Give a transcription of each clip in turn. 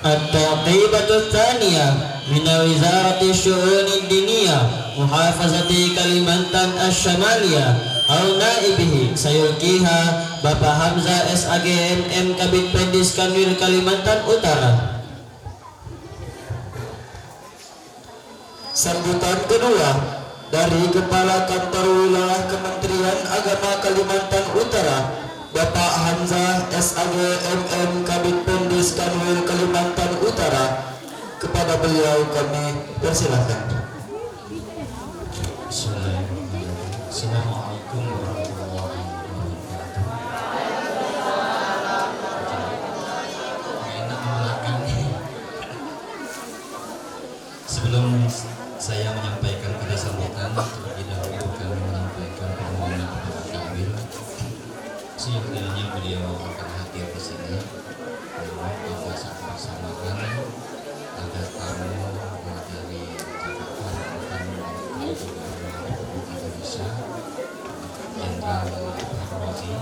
التعقيبة الثانية من وزارة الشؤون الدينية محافظة كليمانtan الشمالية أو نائبه سيلقيها Bapak Hamzah SAGMM Kabid Pendis Kanwil Kalimantan Utara. Sambutan kedua dari Kepala Kantor Wilayah Kementerian Agama Kalimantan Utara Bapak Hamzah SAGMM Kabid Pendis Kanwil Kalimantan Utara. Kepada beliau kami persilahkan. Assalamualaikum warahmatullahi wabarakatuh. Sebelum saya menyampaikan pada sambutan, terlebih dahulu kami menyampaikan permohonan kepada Kamil. Seyogyanya beliau akan hadir di sini. Pada saat bersamaan ada tamu dari Jakarta Indonesia, Jenderal Rozi.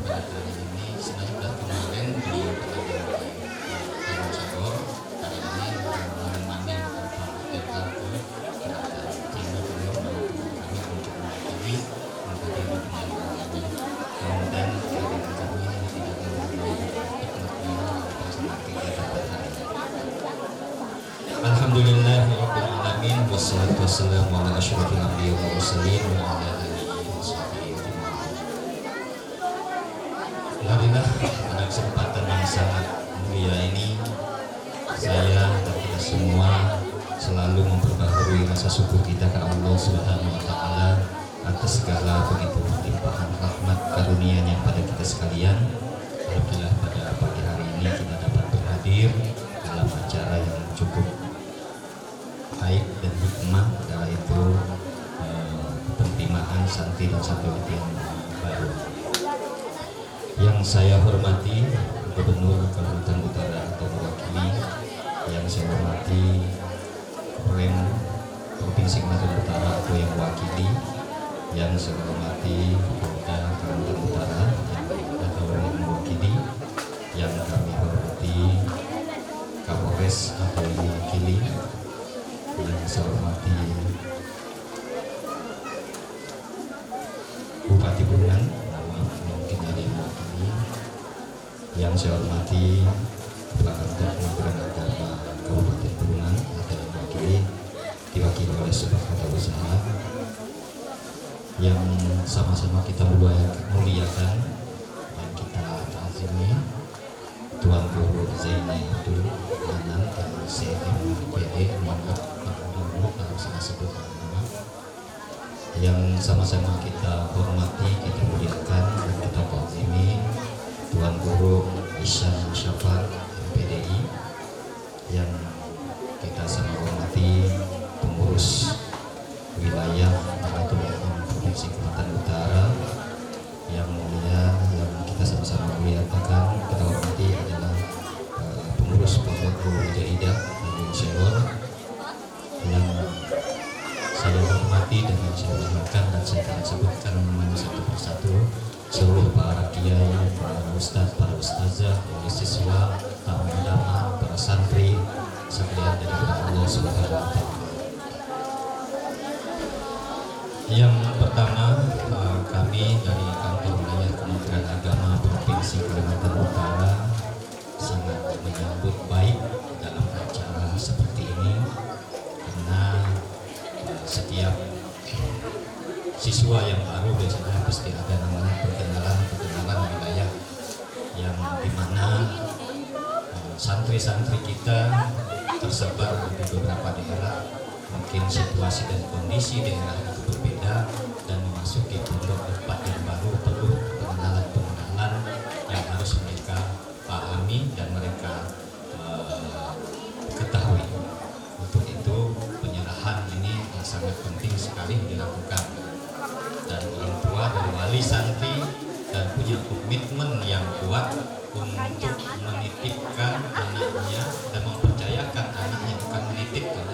Pada hari ini sudah kemarin beliau berada di Tanjung Jabor. Hari ini menemani Bapak Jenderal ke Kerajaan, sehingga beliau kami untuk menghadiri penyampaian ini. Kemudian kehadiran kami tidak Alhamdulillahirrahmanirrahim. Wassalatu wassalamu ala asyrafil anbiya wal mursalin wa ala alihi washabihi ajma'in. Alhamdulillah, pada kesempatan yang sangat mulia ini saya dan kita semua selalu memperbaharui rasa syukur kita ke Allah Subhanahu wa taala atas segala begitu limpahan rahmat karunia-Nya pada kita sekalian. Alhamdulillah pada pagi hari ini kita dapat berhadir dalam acara yang cukup baik dan hikmah, adalah itu penerimaan santri dan santriwati yang baru. Yang saya hormati Gubernur Kalimantan Utara atau mewakili, yang saya hormati Rem Provinsi Kalimantan Utara atau yang mewakili, yang saya hormati Polda Kalimantan Utara atau yang mewakili, yang kami hormati Kapolres atau yang mewakili, yang saya hormati Bupati Bungan, mungkin ada yang mewakili, yang saya hormati Kepala Kantor Kementerian Agama Kabupaten Bungan atau yang mewakili, diwakili oleh Subhanahu Usaha, yang sama-sama kita muliakan dan kita ta'zimi Tuan Guru Zaini Abdul Manan CMPD, kalau saya sebut nama, yang sama-sama kita hormati, kita muliakan dan kita ta'zimi Tuan Guru Ihsan Syafar MPDI, yang kita sama hormati pengurus wilayah Nahdlatul Ulama Provinsi Kalimantan Utara, yang mulia, yang kita sama-sama muliakan, kita hormati adalah pengurus Pondok Mujahidah Indonesia, yang saya hormati dan saya banggakan, dan saya akan sebutkan namanya satu persatu, seluruh para kiai, para ustadz, para ustazah, para siswa, tamu undangan, para santri sekalian dari Allah Subhanahu wa taala. Yang pertama, kami dari Kantor Wilayah Kementerian Agama Provinsi Kalimantan Utara sangat menyambut baik dalam acara seperti ini, karena setiap siswa yang baru biasanya pasti ada namanya perkenalan wilayah, yang dimana santri-santri kita tersebar di beberapa daerah. Mungkin situasi dan kondisi daerah itu berbeda, dan memasuki pondok tempat yang baru perlu pengenalan yang harus mereka pahami dan mereka ketahui. Untuk itu penyerahan ini sangat penting sekali dilakukan, dan orang tua dan wali santri dan punya komitmen yang kuat untuk menitipkan anaknya dan mempercayakan anaknya, bukan menitipkan,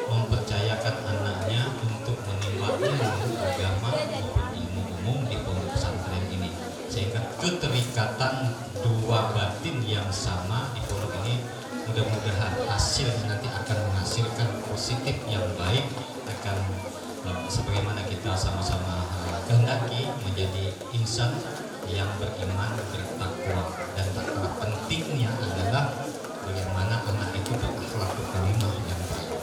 mempercayakan anaknya untuk menimba ilmu agama maupun ilmu umum di pondok pesantren ini, sehingga keterikatan dua batin yang sama di pondok ini mudah-mudahan hasilnya nanti akan menghasilkan positif yang baik, akan sebagaimana kita sama-sama kehendaki menjadi insan yang beriman, bertakwa, dan takwa pentingnya adalah bagaimana anak itu berakhlak karimah yang baik.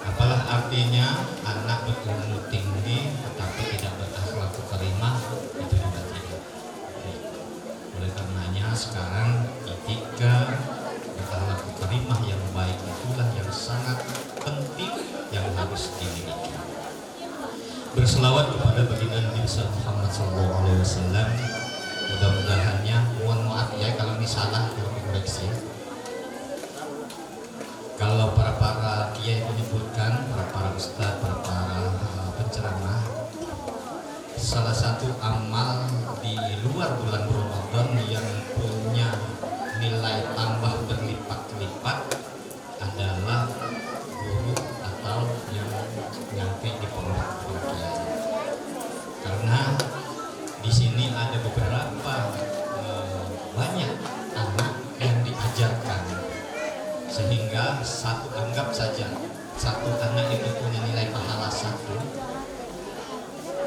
Apalah artinya anak berilmu tinggi tetapi tidak berakhlak karimah, itu juga tidak. Oleh karenanya sekarang etika berakhlak karimah yang baik itulah yang sangat penting yang harus dimiliki. Berselawat kepada baginda Nabi Muhammad SAW. Mudah-mudahannya, mohon maaf ya kalau ini salah, kalau dikoreksi. Kalau para kiai menyebutkan, para ustadz, para penceramah, salah satu amal di luar bulan Ramadan yang punya nilai tambah berlipat-lipat adalah guru atau yang nyampe di pondok kiai. Karena di sini ada beberapa banyak anak yang diajarkan, sehingga anggap saja satu anak itu punya nilai pahala 1.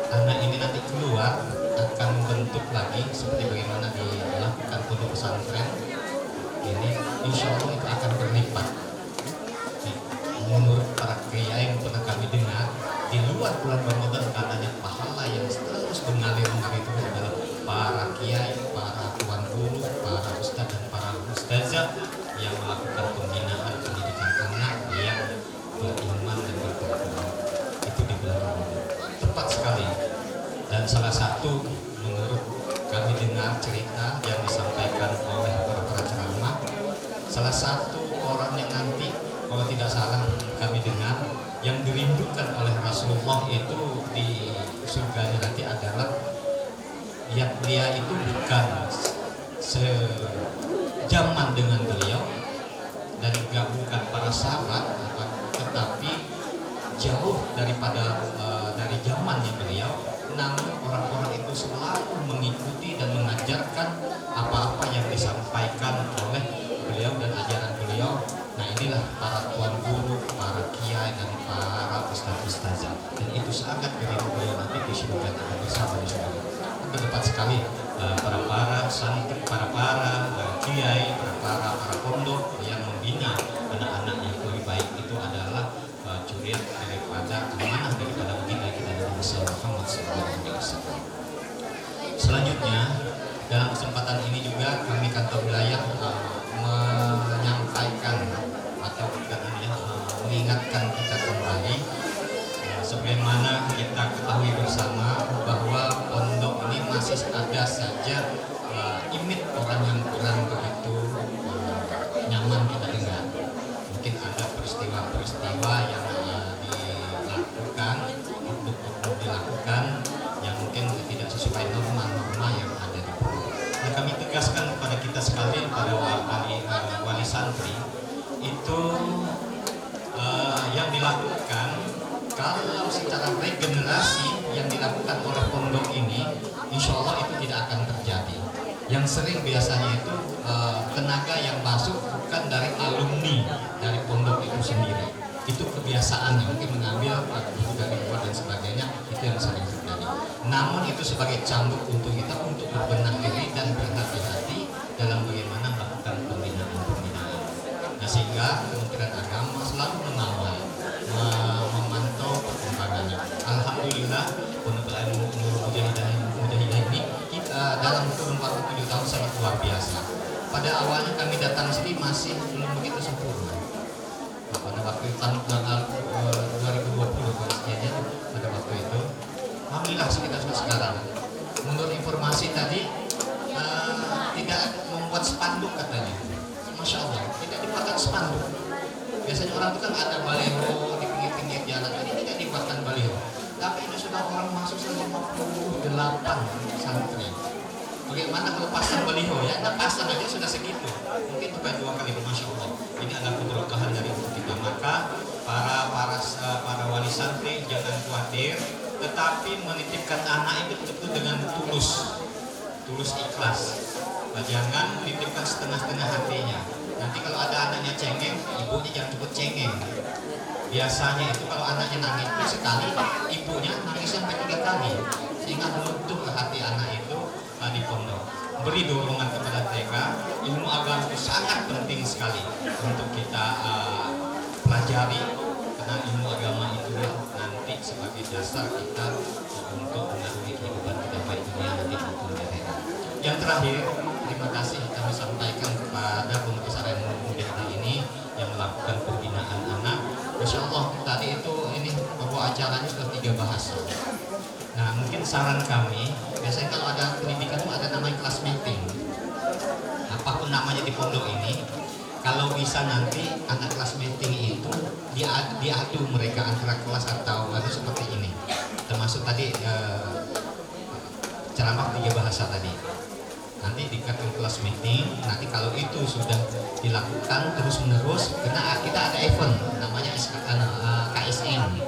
Anak ini nanti keluar akan bentuk lagi seperti bagaimana dilakukan pondok pesantren ini, insya Allah itu akan berlipat. Menurut para kiai yang pernah kami dengar, di luar bulan Ramadan katanya pahala yang terus mengalir itu adalah para kiai, para tuan guru, para ustadz dan para ustazah yang melakukan pembinaan pendidikan anak yang beriman dan bertakwa. Itu di bulan Ramadan. Tepat sekali. Dan salah satu menurut kami dengar cerita yang disampaikan oleh para ceramah, salah satu orang yang nanti kalau tidak salah kami dengar yang dirindukan oleh Rasulullah itu di surganya nanti adalah yang dia itu bukan sejaman dengan beliau dan juga bukan para sahabat, tetapi jauh daripada dari zamannya beliau, namun orang-orang itu selalu mengikuti dan mengajarkan apa-apa yang disampaikan oleh beliau dan ajaran beliau. Nah, inilah para tuan guru, para kiai dan para ustaz-ustazah, dan itu sangat dirindu beliau nanti di surga bersama di surga. Tepat sekali para santri, para kiai, para pondok yang membina anak-anak yang lebih baik itu adalah curian daripada amanah daripada baginda kita Nabi Muhammad SAW. Selanjutnya dalam kesempatan ini juga kami kantor wilayah menyampaikan atau mengingatkan kita kembali sebagaimana kita ketahui bersama bahwa pondok ini masih ada saja image orang yang kurang begitu nyaman kita dengar. Mungkin ada peristiwa-peristiwa yang dilakukan, oknum dilakukan yang mungkin tidak sesuai norma-norma yang ada di pondok. Nah, kami tegaskan kepada kita sekalian, pada wali santri itu yang dilakukan, kalau secara regenerasi yang dilakukan oleh pondok ini, insya Allah itu tidak akan terjadi. Yang sering biasanya itu tenaga yang masuk bukan dari alumni dari pondok itu sendiri. Itu kebiasaannya, mungkin mengambil guru dari luar dan sebagainya, itu yang sering terjadi. Namun itu sebagai cambuk untuk kita untuk berbenah diri dan berhati-hati dalam bagaimana melakukan pembinaan. Nah, sehingga Kementerian Agama selalu mengawal, memantau perkembangannya. Alhamdulillah, Pondok Ilmu Nurul Mujahidah ini kita dalam kurun waktu 7 tahun sangat luar biasa. Pada awalnya kami datang sini masih belum begitu sempurna. Pada waktu tanggal 2020 sekiannya pada waktu itu, alhamdulillah sekitar sekarang. Menurut informasi tadi tidak membuat spanduk katanya. Masya Allah, tidak dibuatkan spanduk. Biasanya orang itu kan ada baliho di pinggir-pinggir jalan, ini tidak dibuatkan baliho. Tapi ini sudah orang masuk 58 santri. Bagaimana kalau pasang baliho ya? Nah, pasang aja sudah segitu. Mungkin bukan 2 kali, Masya Allah. Ini adalah keberkahan dari untuk kita. Maka para wali santri jangan khawatir, tetapi menitipkan anak itu betul dengan tulus ikhlas. Nah, jangan menitipkan setengah-setengah hatinya. Nanti kalau ada anaknya cengeng, ibunya jangan cepet cengeng. Biasanya itu kalau anaknya nangis itu sekali, ibunya nangis sampai 3 kali, sehingga meluntuk ke hati anak itu di pondok. Beri dorongan kepada mereka, ilmu agama itu sangat penting sekali untuk kita pelajari, karena ilmu agama itu nanti sebagai dasar kita untuk mengarungi kehidupan kita baik dunia nanti maupun di akhirat. Yang terakhir, terima kasih kami sampaikan kepada Pondok Pesantren Muda ini yang melakukan pembinaan anak. Masya Allah tadi itu ini bahwa acaranya sudah 3 bahasa. Nah mungkin saran kami, biasanya kalau ada pendidikan itu ada namanya kelas meeting. Apapun namanya di pondok ini, kalau bisa nanti anak kelas meeting itu diadu mereka antara kelas atau seperti ini. Termasuk tadi ceramah 3 bahasa tadi. Nanti dikatakan kelas meeting, nanti kalau itu sudah dilakukan terus menerus, karena kita ada event namanya KSN.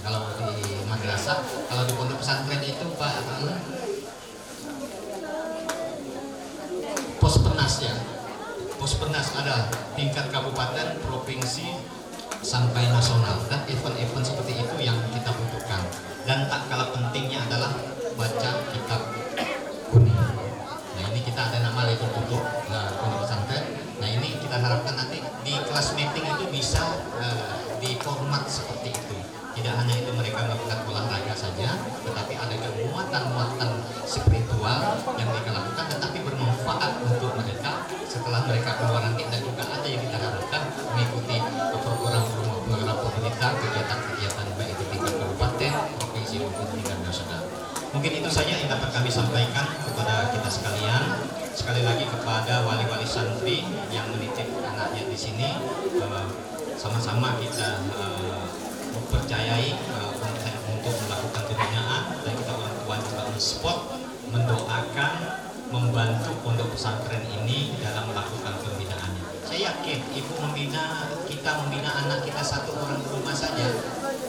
Kalau di madrasah, kalau di pondok pesantren itu Pak Pospenas ya. Pospenas ada tingkat kabupaten, provinsi sampai nasional, dan event-event seperti itu yang kita butuhkan. Dan tak kalah pentingnya adalah baca kitab kuning. Nah ini kita ada nama label untuk pondok pesantren. Nah ini kita harapkan nanti di kelas meeting itu bisa di format seperti itu. Tidak hanya itu mereka melakukan olahraga saja, tetapi ada muatan-muatan spiritual yang mereka lakukan, tetapi bermanfaat untuk mereka setelah mereka keluar nanti. Dan juga ada yang kita harapkan mengikuti program pemerintah, kegiatan-kegiatan baik itu tingkat kabupaten, provinsi maupun tingkat nasional. Mungkin itu saja yang dapat kami sampaikan kepada kita sekalian. Sekali lagi kepada wali-wali santri yang menitip anaknya di sini, sama-sama kita mempercayai untuk melakukan pembinaan, dan kita orang tua juga mensupport, mendoakan, membantu pondok pesantren ini dalam melakukan pembinaannya. Saya yakin ibu kita membina anak kita 1 orang di rumah saja,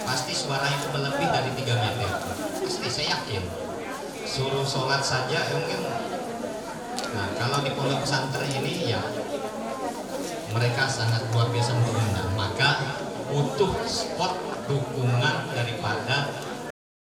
pasti suara itu melebih dari 3 meter. Pasti saya yakin. Suruh sholat saja mungkin. Nah kalau di pondok pesantren ini ya mereka sangat luar biasa mengguna. Maka butuh spot dukungan daripada